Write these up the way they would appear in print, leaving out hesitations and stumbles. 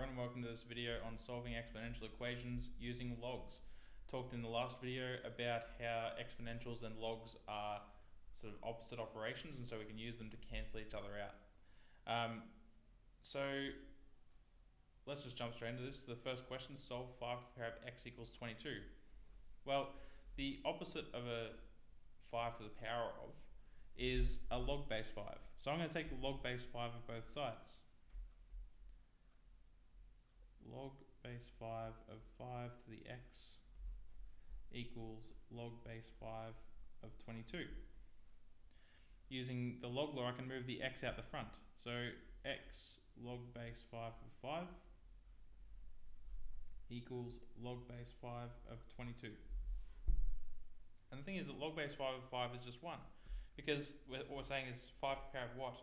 everyone, and welcome to this video on solving exponential equations using logs. Talked in the last video about how exponentials and logs are sort of opposite operations, and so we can use them to cancel each other out. So let's just jump straight into this. The first question, solve 5 to the power of x equals 22. Well, the opposite of a 5 to the power of is a log base 5. So I'm going to take the log base 5 of both sides. Log base 5 of 5 to the x equals log base 5 of 22. Using the log law, I can move the x out the front. So x log base 5 of 5 equals log base 5 of 22. And the thing is that log base 5 of 5 is just 1, because what we're saying is 5 to the power of what?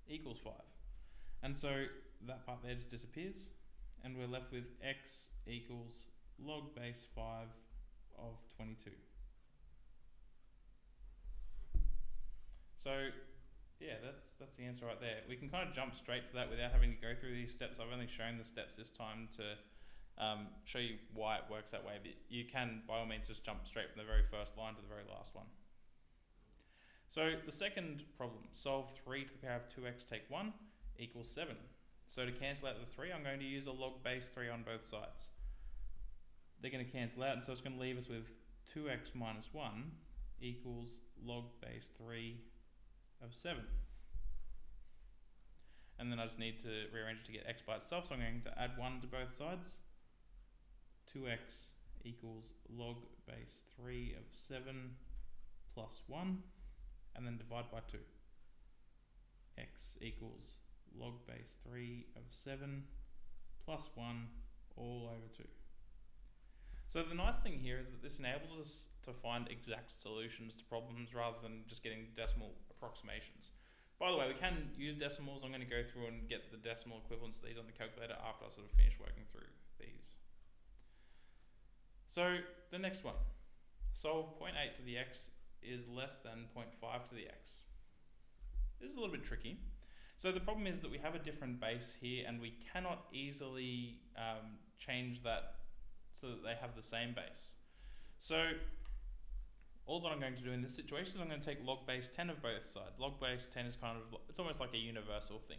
Equals 5. And so that part there just disappears, and we're left with x equals log base 5 of 22. So yeah, that's the answer right there. We can kind of jump straight to that without having to go through these steps. I've only shown the steps this time to show you why it works that way, but you can by all means just jump straight from the very first line to the very last one. So the second problem, solve 3 to the power of 2x take 1 equals 7. So to cancel out the 3, I'm going to use a log base 3 on both sides. They're going to cancel out, and so it's going to leave us with 2x minus 1 equals log base 3 of 7. And then I just need to rearrange it to get x by itself, so I'm going to add 1 to both sides. 2x equals log base 3 of 7 plus 1, and then divide by 2. X equals log base 3 of 7 plus 1 all over 2. So the nice thing here is that this enables us to find exact solutions to problems rather than just getting decimal approximations. By the way, we can use decimals. I'm going to go through and get the decimal equivalents of these on the calculator after I sort of finish working through these. So the next one, solve 0.8 to the x is less than 0.5 to the x. This is a little bit tricky. So the problem is that we have a different base here, and we cannot easily change that so that they have the same base. So all that I'm going to do in this situation is I'm going to take log base 10 of both sides. Log base 10 is kind of, it's almost like a universal thing.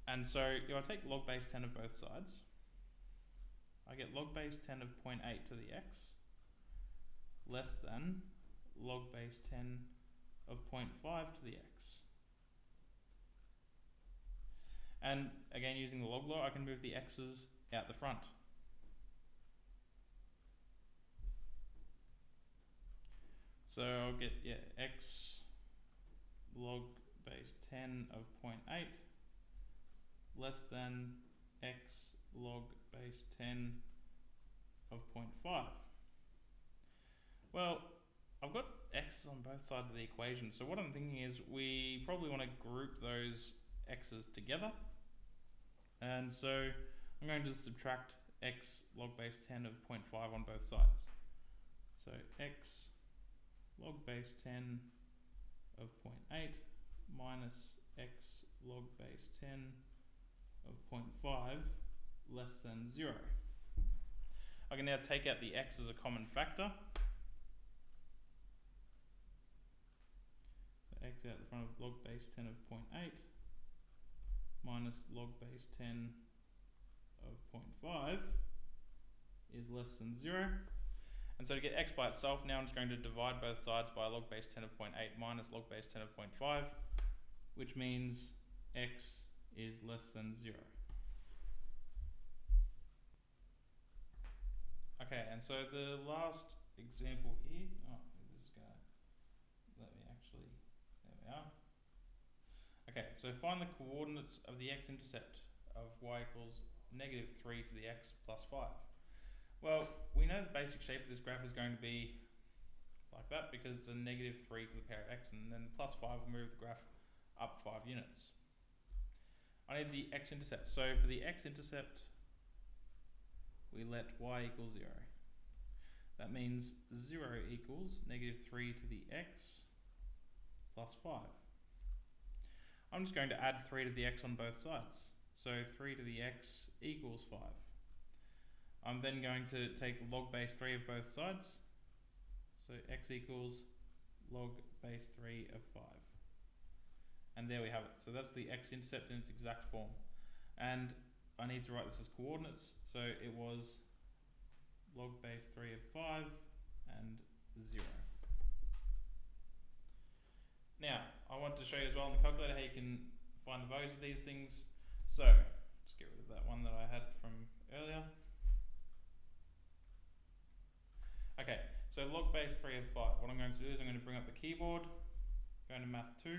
And so if I take log base 10 of both sides, I get log base 10 of 0.8 to the x less than log base 10 of 0.5 to the x. And again, using the log law, I can move the x's out the front. So I'll get x log base 10 of 0.8 less than x log base 10 of 0.5. Well, I've got x's on both sides of the equation, so what I'm thinking is we probably want to group those x's together. And so I'm going to subtract x log base 10 of 0.5 on both sides. So x log base 10 of 0.8 minus x log base 10 of 0.5 less than 0. I can now take out the x as a common factor. So x out the front of log base 10 of 0.8 minus log base 10 of 0.5 is less than 0. And so to get x by itself, now I'm just going to divide both sides by log base 10 of 0.8 minus log base 10 of 0.5, which means x is less than 0. Okay, and so the last example here, this is going to let me actually, there we are. Okay, so find the coordinates of the x-intercept of y equals negative 3 to the x plus 5. Well, we know the basic shape of this graph is going to be like that because it's a negative 3 to the power of x, and then plus 5 will move the graph up 5 units. I need the x-intercept. So for the x-intercept, we let y equal 0. That means 0 equals negative 3 to the x plus 5. I'm just going to add 3 to the x on both sides. So 3 to the x equals 5. I'm then going to take log base 3 of both sides. So x equals log base 3 of 5. And there we have it. So that's the x-intercept in its exact form. And I need to write this as coordinates. So it was log base 3 of 5 and 0. Now, I want to show you as well in the calculator how you can find the values of these things. So, let's get rid of that one that I had from earlier. Okay, so log base 3 of 5. What I'm going to do is I'm going to bring up the keyboard, go into math 2,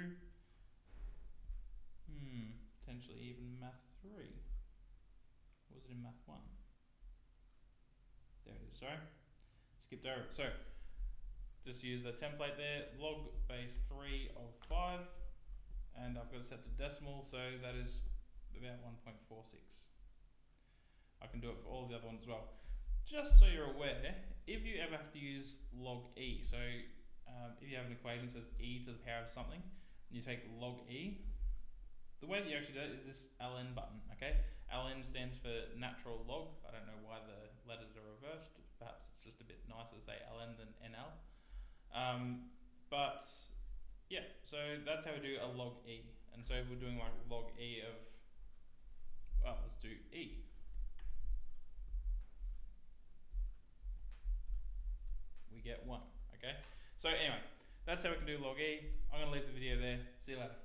potentially even math 3. Or was it in math 1? There it is, sorry. Skipped over it. So, just use the template there, log base 3 of 5, and I've got it set to decimal, so that is about 1.46. I can do it for all of the other ones as well. Just so you're aware, if you ever have to use log e, so if you have an equation that says e to the power of something, and you take log e, the way that you actually do it is this ln button, okay? ln stands for natural log. I don't know why the letters are reversed. Perhaps it's just a bit nicer to say ln than nl. But yeah, so that's how we do a log e. And so if we're doing like log e of, well, let's do e. We get 1, okay? So anyway, that's how we can do log e. I'm going to leave the video there. See you later.